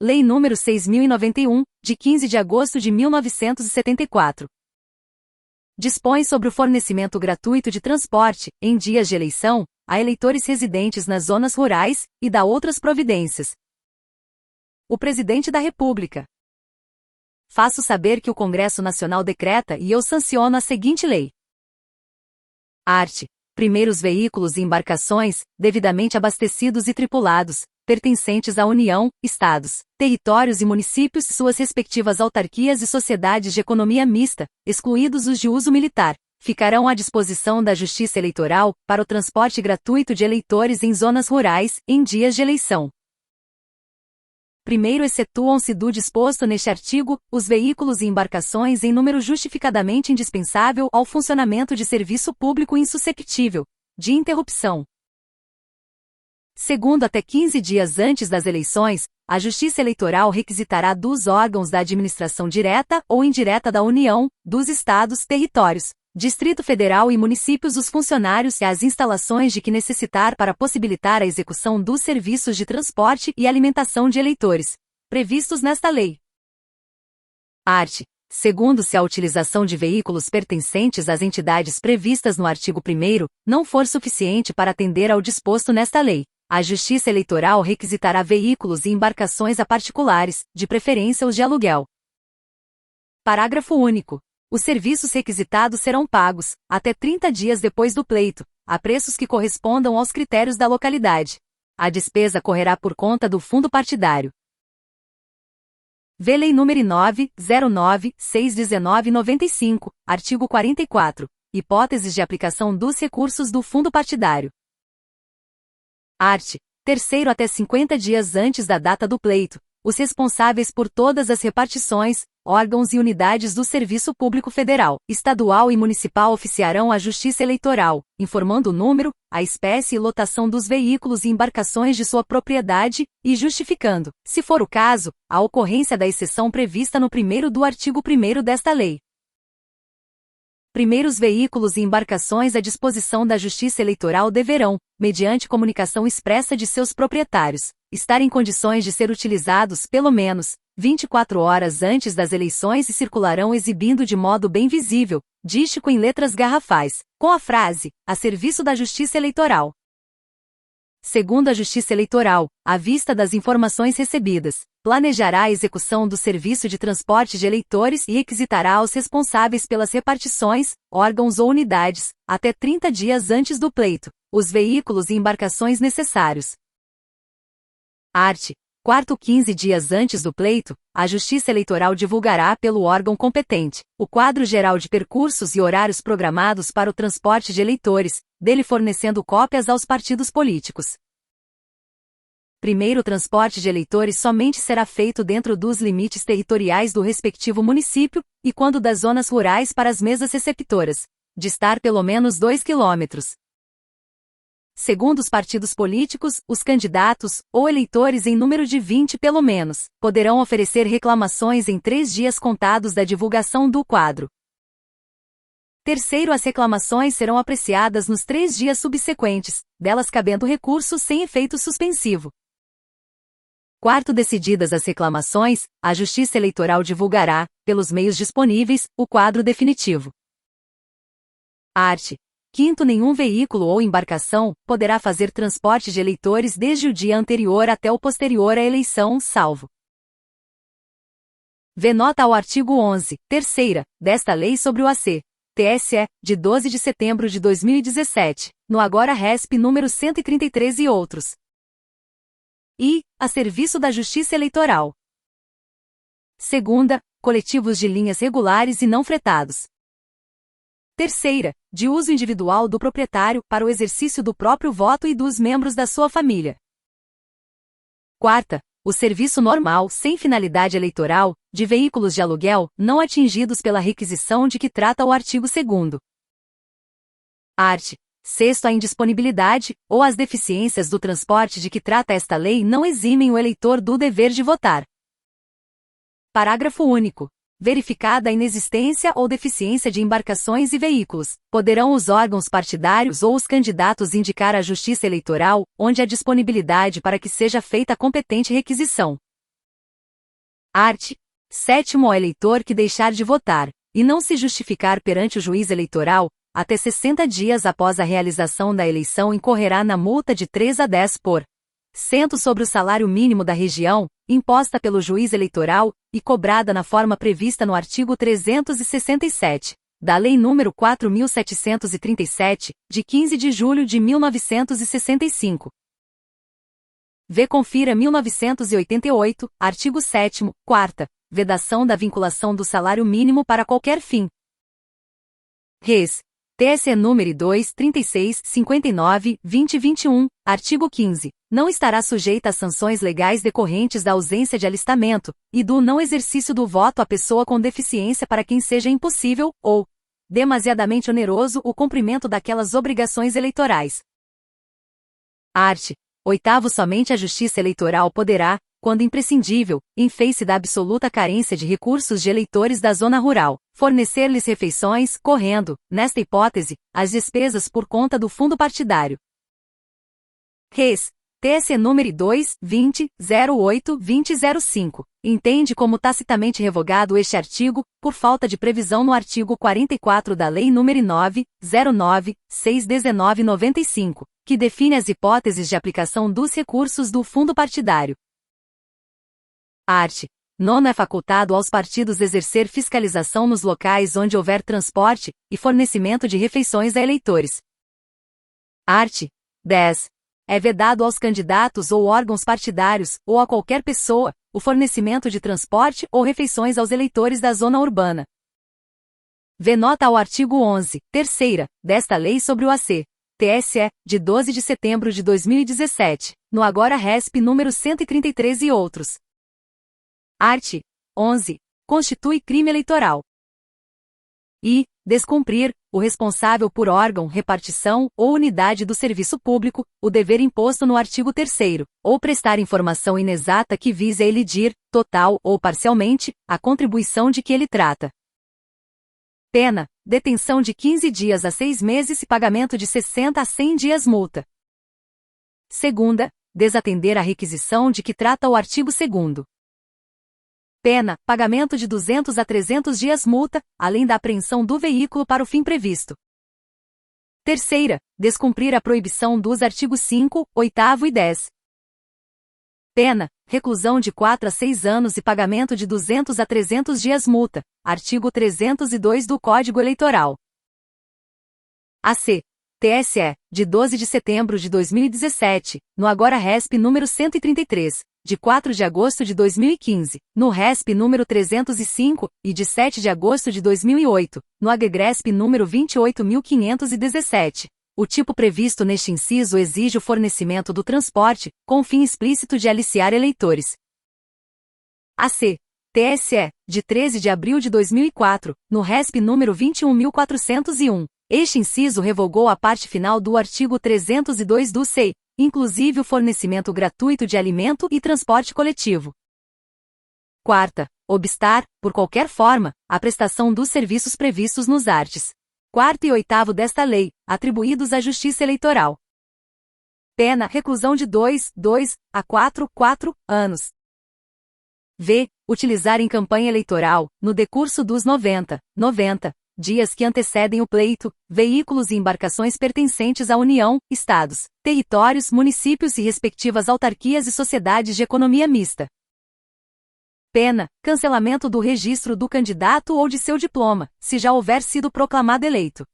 Lei nº 6.091, de 15 de agosto de 1974. Dispõe sobre o fornecimento gratuito de transporte, em dias de eleição, a eleitores residentes nas zonas rurais, e dá outras providências. O Presidente da República. Faço saber que o Congresso Nacional decreta e eu sanciono a seguinte lei. Art. Primeiros veículos e embarcações, devidamente abastecidos e tripulados, pertencentes à União, Estados, territórios e municípios, suas respectivas autarquias e sociedades de economia mista, excluídos os de uso militar, ficarão à disposição da Justiça Eleitoral para o transporte gratuito de eleitores em zonas rurais, em dias de eleição. Primeiro, excetuam-se do disposto neste artigo, os veículos e embarcações em número justificadamente indispensável ao funcionamento de serviço público insusceptível de interrupção. Segundo, até 15 dias antes das eleições, a Justiça Eleitoral requisitará dos órgãos da administração direta ou indireta da União, dos Estados, territórios, Distrito Federal e municípios os funcionários e as instalações de que necessitar para possibilitar a execução dos serviços de transporte e alimentação de eleitores, previstos nesta lei. Art. Segundo, se a utilização de veículos pertencentes às entidades previstas no artigo 1º não for suficiente para atender ao disposto nesta lei, a Justiça Eleitoral requisitará veículos e embarcações a particulares, de preferência os de aluguel. Parágrafo único. Os serviços requisitados serão pagos, até 30 dias depois do pleito, a preços que correspondam aos critérios da localidade. A despesa correrá por conta do fundo partidário. V Lei nº 9.09.619/95, artigo 44. Hipóteses de aplicação dos recursos do fundo partidário. Art. 3º, até 50 dias antes da data do pleito, os responsáveis por todas as repartições, órgãos e unidades do Serviço Público Federal, Estadual e Municipal oficiarão à Justiça Eleitoral, informando o número, a espécie e lotação dos veículos e embarcações de sua propriedade, e justificando, se for o caso, a ocorrência da exceção prevista no 1º do artigo 1º desta lei. Primeiros veículos e embarcações à disposição da Justiça Eleitoral deverão, mediante comunicação expressa de seus proprietários, estar em condições de ser utilizados pelo menos 24 horas antes das eleições e circularão exibindo de modo bem visível, dístico em letras garrafais, com a frase, a serviço da Justiça Eleitoral. Segundo a Justiça Eleitoral, à vista das informações recebidas, planejará a execução do serviço de transporte de eleitores e requisitará aos responsáveis pelas repartições, órgãos ou unidades, até 30 dias antes do pleito, os veículos e embarcações necessários. Art. 4º, 15 dias antes do pleito, a Justiça Eleitoral divulgará pelo órgão competente o quadro geral de percursos e horários programados para o transporte de eleitores, dele fornecendo cópias aos partidos políticos. Primeiro, o transporte de eleitores somente será feito dentro dos limites territoriais do respectivo município, e quando das zonas rurais para as mesas receptoras, distar pelo menos 2 quilômetros. Segundo os partidos políticos, os candidatos, ou eleitores em número de 20 pelo menos, poderão oferecer reclamações em 3 dias contados da divulgação do quadro. Terceiro, as reclamações serão apreciadas nos 3 dias subsequentes, delas cabendo recurso sem efeito suspensivo. Quarto, decididas as reclamações, a Justiça Eleitoral divulgará, pelos meios disponíveis, o quadro definitivo. Art. 5º, nenhum veículo ou embarcação poderá fazer transporte de eleitores desde o dia anterior até o posterior à eleição, salvo. V nota ao artigo 11, terceira, desta Lei sobre o AC. TSE, de 12 de setembro de 2017, no agora RESP número 133 e outros. E, a serviço da Justiça Eleitoral. Segunda, coletivos de linhas regulares e não fretados. Terceira, de uso individual do proprietário para o exercício do próprio voto e dos membros da sua família. Quarta, o serviço normal sem finalidade eleitoral, de veículos de aluguel, não atingidos pela requisição de que trata o artigo 2º. Art. 6º, a indisponibilidade, ou as deficiências do transporte de que trata esta lei não eximem o eleitor do dever de votar. Parágrafo único. Verificada a inexistência ou deficiência de embarcações e veículos, poderão os órgãos partidários ou os candidatos indicar à Justiça Eleitoral, onde há disponibilidade para que seja feita a competente requisição. Art. 7º. Ao eleitor que deixar de votar, e não se justificar perante o juiz eleitoral, até 60 dias após a realização da eleição incorrerá na multa de 3 a 10% sobre o salário mínimo da região, imposta pelo juiz eleitoral, e cobrada na forma prevista no artigo 367 da Lei nº 4.737, de 15 de julho de 1965. Confira 1988, artigo 7º, 4ª, vedação da vinculação do salário mínimo para qualquer fim. Res. TSE número 2, 36, 59, 2021, artigo 15, não estará sujeita a sanções legais decorrentes da ausência de alistamento, e do não exercício do voto à pessoa com deficiência para quem seja impossível, ou demasiadamente oneroso o cumprimento daquelas obrigações eleitorais. Art. 8º. Somente a Justiça Eleitoral poderá, quando imprescindível, em face da absoluta carência de recursos de eleitores da zona rural, fornecer-lhes refeições, correndo, nesta hipótese, as despesas por conta do fundo partidário. Res. TSE número 2, 20, 08, 2005, entende como tacitamente revogado este artigo, por falta de previsão no artigo 44 da Lei nº 9, 09, 6/1995, que define as hipóteses de aplicação dos recursos do fundo partidário. Art. 9. É facultado aos partidos exercer fiscalização nos locais onde houver transporte e fornecimento de refeições a eleitores. Art. 10. É vedado aos candidatos ou órgãos partidários, ou a qualquer pessoa, o fornecimento de transporte ou refeições aos eleitores da zona urbana. Vê nota ao artigo 11, terceira, desta Lei sobre o AC. TSE, de 12 de setembro de 2017, no agora RESP número 133 e outros. Art. 11. Constitui crime eleitoral. E, descumprir, o responsável por órgão, repartição ou unidade do serviço público, o dever imposto no artigo 3º, ou prestar informação inexata que vise a elidir, total ou parcialmente, a contribuição de que ele trata. Pena: detenção de 15 dias a 6 meses e pagamento de 60 a 100 dias multa. Segunda: desatender a requisição de que trata o artigo 2º. Pena: pagamento de 200 a 300 dias multa, além da apreensão do veículo para o fim previsto. Terceira: descumprir a proibição dos artigos 5, 8º e 10. Pena: reclusão de 4 a 6 anos e pagamento de 200 a 300 dias multa, artigo 302 do Código Eleitoral. AC. TSE, de 12 de setembro de 2017, no agora RESP número 133, de 4 de agosto de 2015, no RESP número 305, e de 7 de agosto de 2008, no AGRESP número 28.517. O tipo previsto neste inciso exige o fornecimento do transporte, com o fim explícito de aliciar eleitores. AC. TSE, de 13 de abril de 2004, no RESP número 21.401. Este inciso revogou a parte final do artigo 302 do CEI, inclusive o fornecimento gratuito de alimento e transporte coletivo. Quarta, obstar, por qualquer forma, a prestação dos serviços previstos nos arts. 4º e 8º desta lei, atribuídos à Justiça Eleitoral. Pena: reclusão de 2 a 4 anos. V. Utilizar em campanha eleitoral, no decurso dos 90 dias que antecedem o pleito, veículos e embarcações pertencentes à União, Estados, territórios, municípios e respectivas autarquias e sociedades de economia mista. Pena: cancelamento do registro do candidato ou de seu diploma, se já houver sido proclamado eleito.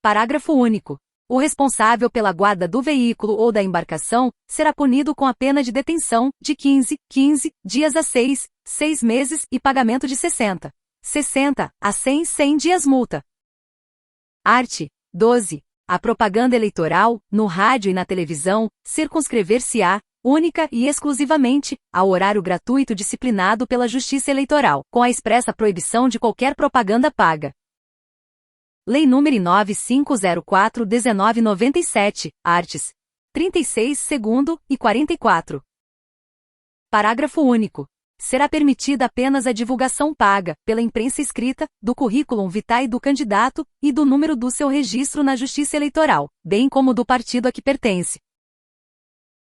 Parágrafo único. O responsável pela guarda do veículo ou da embarcação será punido com a pena de detenção de 15 dias a 6 meses e pagamento de 60 a 100 dias multa. Art. 12. A propaganda eleitoral, no rádio e na televisão, circunscrever-se-á, única e exclusivamente, ao horário gratuito disciplinado pela Justiça Eleitoral, com a expressa proibição de qualquer propaganda paga. Lei nº 9504/1997, arts. 36, 2º e 44. Parágrafo único. Será permitida apenas a divulgação paga, pela imprensa escrita, do currículum vitae do candidato, e do número do seu registro na Justiça Eleitoral, bem como do partido a que pertence.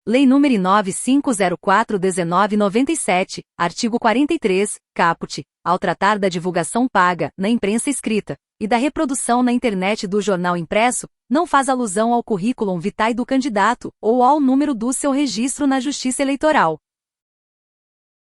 Lei nº 9504/1997, artigo 43, caput, ao tratar da divulgação paga, na imprensa escrita, e da reprodução na internet do jornal impresso, não faz alusão ao currículum vitae do candidato, ou ao número do seu registro na Justiça Eleitoral.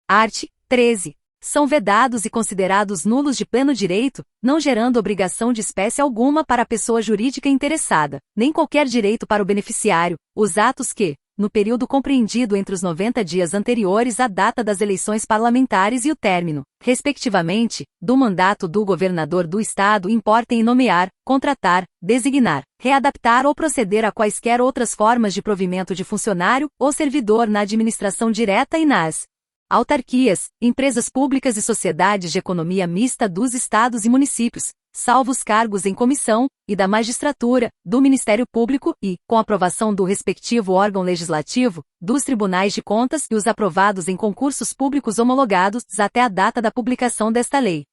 Art. 13. São vedados e considerados nulos de pleno direito, não gerando obrigação de espécie alguma para a pessoa jurídica interessada, nem qualquer direito para o beneficiário, os atos que, no período compreendido entre os 90 dias anteriores à data das eleições parlamentares e o término, respectivamente, do mandato do governador do Estado importem em nomear, contratar, designar, readaptar ou proceder a quaisquer outras formas de provimento de funcionário ou servidor na administração direta e nas autarquias, empresas públicas e sociedades de economia mista dos estados e municípios, salvo os cargos em comissão, e da magistratura, do Ministério Público e, com aprovação do respectivo órgão legislativo, dos tribunais de contas e os aprovados em concursos públicos homologados até a data da publicação desta lei.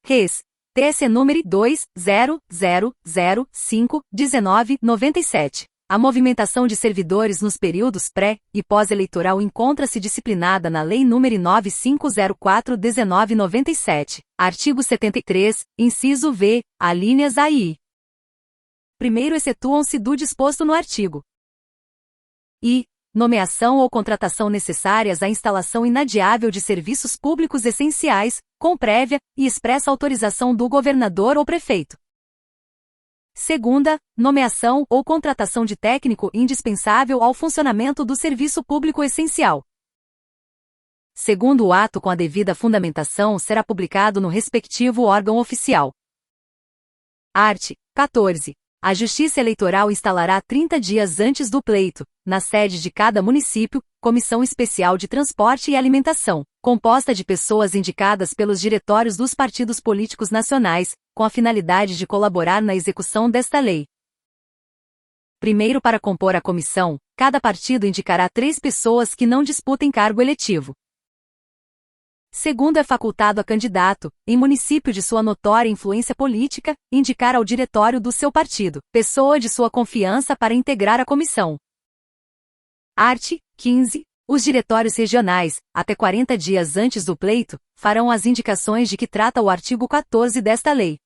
Res. TC número 2.000.5.19.97. A movimentação de servidores nos períodos pré- e pós-eleitoral encontra-se disciplinada na Lei nº 9504/1997, artigo 73, inciso V, alíneas A e I. Primeiro excetuam-se do disposto no artigo I. Nomeação ou contratação necessárias à instalação inadiável de serviços públicos essenciais, com prévia e expressa autorização do governador ou prefeito. Segunda, nomeação ou contratação de técnico indispensável ao funcionamento do serviço público essencial. Segundo o ato com a devida fundamentação será publicado no respectivo órgão oficial. Art. 14. A Justiça Eleitoral instalará 30 dias antes do pleito, na sede de cada município, Comissão Especial de Transporte e Alimentação, composta de pessoas indicadas pelos diretórios dos partidos políticos nacionais, com a finalidade de colaborar na execução desta lei. Primeiro, para compor a comissão, cada partido indicará 3 pessoas que não disputem cargo eletivo. Segundo, é facultado a candidato, em município de sua notória influência política, indicar ao diretório do seu partido, pessoa de sua confiança para integrar a comissão. Art. 15. Os diretórios regionais, até 40 dias antes do pleito, farão as indicações de que trata o artigo 14 desta lei.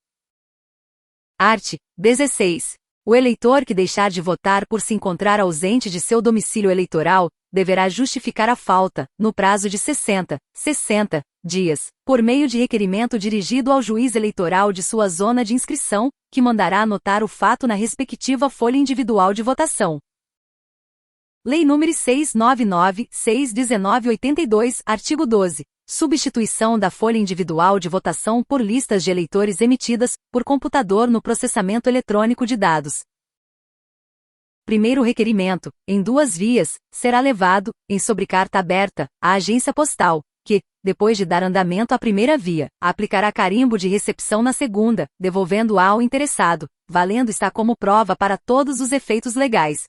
Art. 16. O eleitor que deixar de votar por se encontrar ausente de seu domicílio eleitoral, deverá justificar a falta, no prazo de 60 dias, por meio de requerimento dirigido ao juiz eleitoral de sua zona de inscrição, que mandará anotar o fato na respectiva folha individual de votação. Lei nº 699/6/1982, artigo 12. Substituição da folha individual de votação por listas de eleitores emitidas, por computador no processamento eletrônico de dados. Primeiro requerimento, em 2 vias, será levado, em sobrecarta aberta, à agência postal, que, depois de dar andamento à primeira via, aplicará carimbo de recepção na segunda, devolvendo-a ao interessado, valendo está como prova para todos os efeitos legais.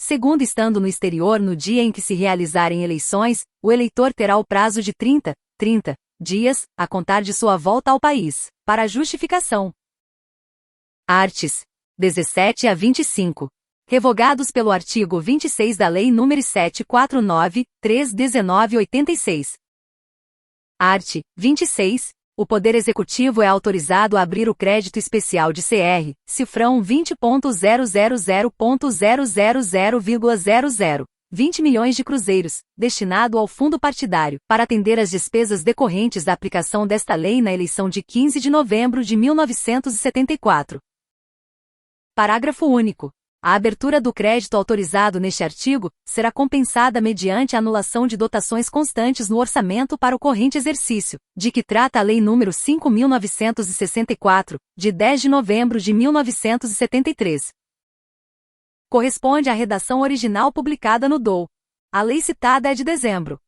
Segundo, estando no exterior no dia em que se realizarem eleições, o eleitor terá o prazo de 30 dias, a contar de sua volta ao país, para a justificação. Arts. 17 a 25. Revogados pelo artigo 26 da Lei nº 749/3/1986. Art. 26. O Poder Executivo é autorizado a abrir o crédito especial de CR, cifrão 20.000.000,00, 20 milhões de cruzeiros, destinado ao fundo partidário, para atender às despesas decorrentes da aplicação desta lei na eleição de 15 de novembro de 1974. Parágrafo único. A abertura do crédito autorizado neste artigo será compensada mediante a anulação de dotações constantes no orçamento para o corrente exercício, de que trata a Lei nº 5.964, de 10 de novembro de 1973. Corresponde à redação original publicada no DOU. A lei citada é de dezembro.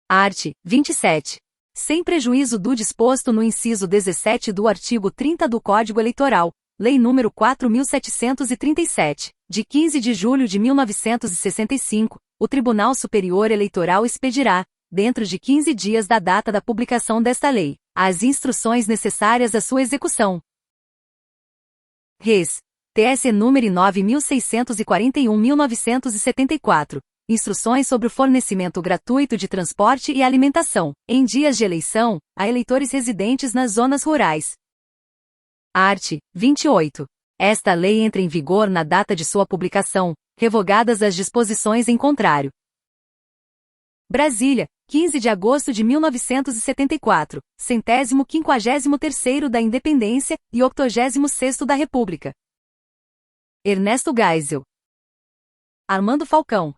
Art. 27. Sem prejuízo do disposto no inciso 17 do artigo 30 do Código Eleitoral, Lei nº 4.737, de 15 de julho de 1965, o Tribunal Superior Eleitoral expedirá, dentro de 15 dias da data da publicação desta lei, as instruções necessárias à sua execução. Res. TSE número 9641/1974. Instruções sobre o fornecimento gratuito de transporte e alimentação, em dias de eleição, a eleitores residentes nas zonas rurais. Art. 28. Esta lei entra em vigor na data de sua publicação, revogadas as disposições em contrário. Brasília, 15 de agosto de 1974, 153º da Independência e 86º da República. Ernesto Geisel. Armando Falcão,